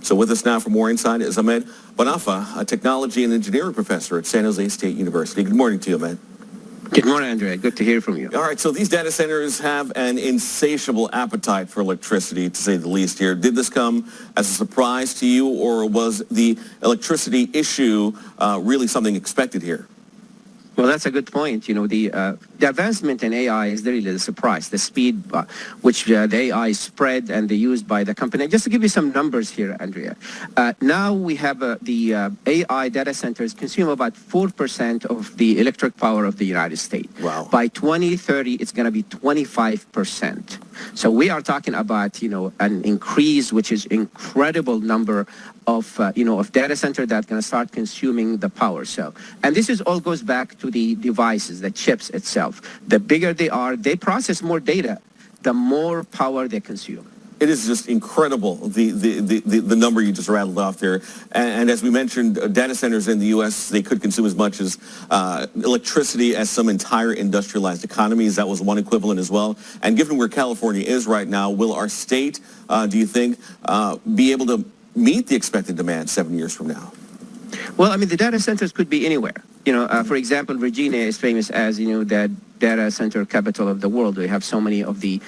So with us now for more insight is Ahmed Banafa, a technology and engineering professor at San Jose State University. Good morning to you, Ahmed. Good morning, Andrea. Good to hear from you. All right, so these data centers have an insatiable appetite for electricity, to say the least here. Did this come as a surprise to you, or was the electricity issue really something expected here? Well, that's a good point. You know, the advancement in AI is really the surprise, the speed which the AI spread and the used by the company. Just to give you some numbers here, Andrea. Now we have the AI data centers consume about 4% of the electric power of the United States. Wow. By 2030, it's going to be 25%. So we are talking about, you know, an increase, which is incredible number of, of data center that's going to start consuming the power. So, and this is all goes back to the devices, the chips itself. The bigger they are, they process more data, the more power they consume. It is just incredible, the number you just rattled off there. And as we mentioned, data centers in the U.S., they could consume as much as electricity as some entire industrialized economies. That was one equivalent as well. And given where California is right now, will our state, do you think, be able to meet the expected demand 7 years from now? Well, I mean, the data centers could be anywhere. You know, for example, Virginia is famous as, you know, the data center capital of the world. We have so many of the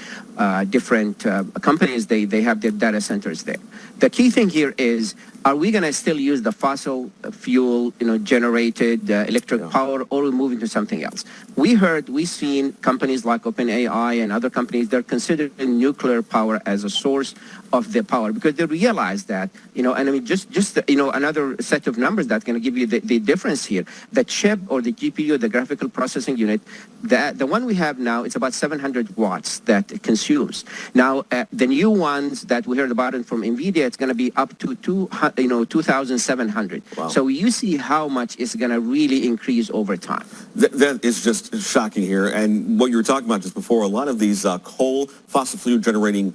different companies, they have their data centers there. The key thing here is, are we going to still use the fossil fuel, generated electric power, or we move into something else? We've seen companies like OpenAI and other companies, they're considering nuclear power as a source of the power because they realize that, and I mean, just another set of numbers that's going to give you the difference here. The chip or the GPU, the graphical processing unit, the one we have now, it's about 700 watts that it consumes. Now, the new ones that we heard about it from NVIDIA, it's going to be up to 2,700. Wow. So you see how much it's going to really increase over time. That is just shocking here. And what you were talking about just before, a lot of these coal, fossil fuel generating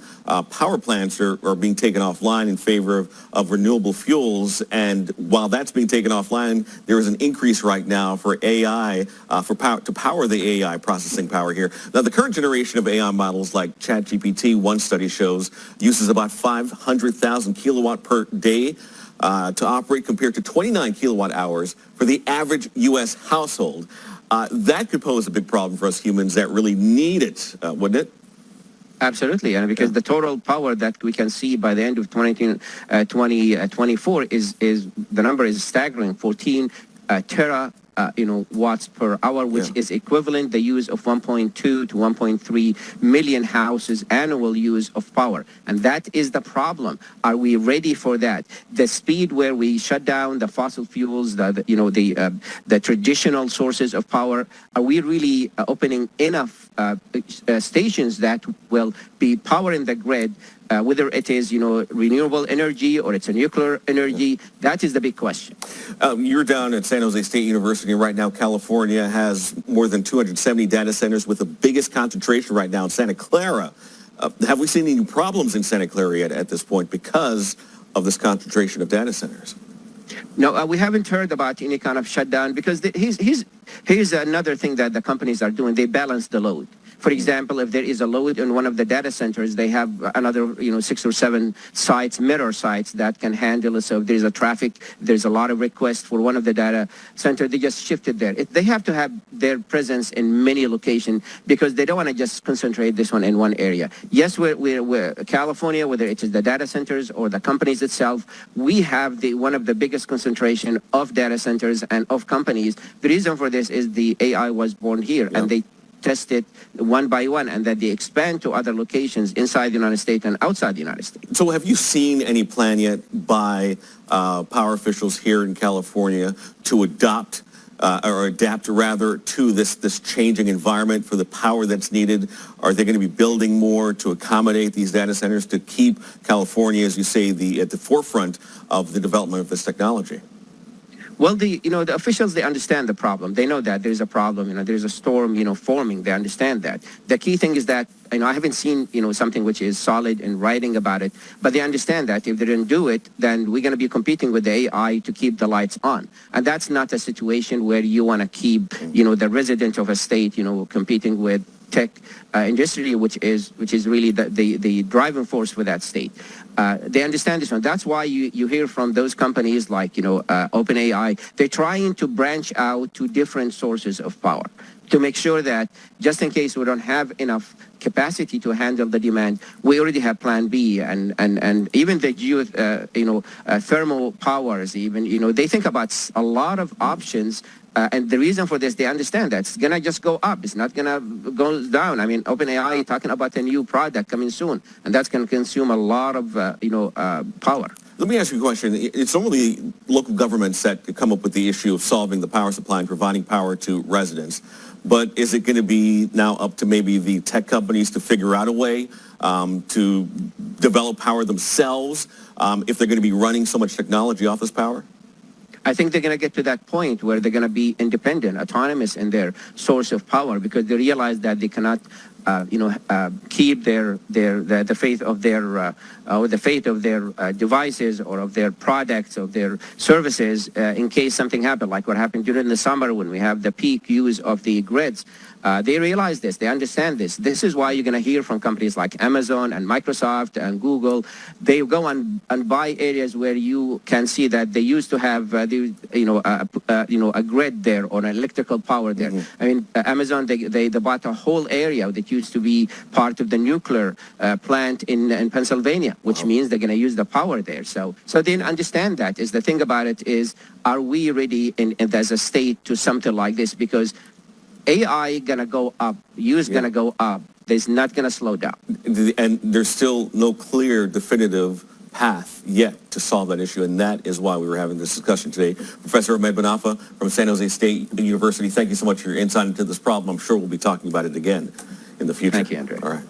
power plants are being taken offline in favor of renewable fuels. And while that's being taken offline, there is an increase right now for AI, to power the AI processing power here. Now, the current generation of AI models like ChatGPT, one study shows, uses about 500,000 kilowatt per day to operate compared to 29 kilowatt hours for the average U.S. household. That could pose a big problem for us humans that really need it, wouldn't it? Absolutely, and because the total power that we can see by the end of 2024 is the number is staggering, 14 tera watts per hour, which is equivalent the use of 1.2 to 1.3 million houses annual use of power. And that is the problem. Are we ready for that? The speed where we shut down the fossil fuels, the traditional sources of power, are we really opening enough stations that will be powering the grid, whether it is, renewable energy or it's a nuclear energy? That is the big question. You're down at San Jose State University right now. California has more than 270 data centers, with the biggest concentration right now in Santa Clara. Have we seen any problems in Santa Clara yet at this point because of this concentration of data centers? No, we haven't heard about any kind of shutdown because here's another thing that the companies are doing. They balance the load. For example, if there is a load in one of the data centers, they have another, 6 or 7 sites, mirror sites that can handle it. So if there's a traffic, there's a lot of requests for one of the data center, they just shift it there. They have to have their presence in many locations because they don't want to just concentrate this one in one area. Yes, we're California, whether it is the data centers or the companies itself, we have one of the biggest concentration of data centers and of companies. The reason for this is the AI was born here, and they test it one by one, and that they expand to other locations inside the United States and outside the United States. So have you seen any plan yet by power officials here in California to adapt rather to this changing environment for the power that's needed? Are they going to be building more to accommodate these data centers to keep California, as you say, at the forefront of the development of this technology? Well, the officials, they understand the problem. They know that there's a problem, there's a storm, forming. They understand that. The key thing is that, I haven't seen, something which is solid in writing about it, but they understand that if they didn't do it, then we're going to be competing with the AI to keep the lights on. And that's not a situation where you want to keep, the resident of a state, competing with tech industry, which is really the driving force for that state. They understand this one. That's why you hear from those companies like, OpenAI, they're trying to branch out to different sources of power to make sure that just in case we don't have enough capacity to handle the demand, we already have plan B, and even the thermal powers, even, they think about a lot of options. And the reason for this, they understand that it's going to just go up. It's not going to go down. I mean, OpenAI talking about a new product coming soon, and that's going to consume a lot of, power. Let me ask you a question. It's normally local governments that come up with the issue of solving the power supply and providing power to residents. But is it going to be now up to maybe the tech companies to figure out a way to develop power themselves if they're going to be running so much technology off this power? I think they're going to get to that point where they're going to be independent, autonomous in their source of power, because they realize that they cannot, keep the faith of their or the faith of their devices or of their products of their services in case something happened, like what happened during the summer when we have the peak use of the grids. They realize this. They understand this. This is why you're going to hear from companies like Amazon and Microsoft and Google. They go and buy areas where you can see that they used to have a grid there or an electrical power there. Mm-hmm. I mean, Amazon they bought a whole area that used to be part of the nuclear plant in Pennsylvania, which means they're going to use the power there. So they understand that. Is the thing about it is, are we ready as a state to something like this? Because AI gonna go up, use gonna go up. There's not gonna slow down. And there's still no clear, definitive path yet to solve that issue, and that is why we were having this discussion today. Professor Ahmed Banafa from San Jose State University, thank you so much for your insight into this problem. I'm sure we'll be talking about it again in the future. Thank you, Andre. All right.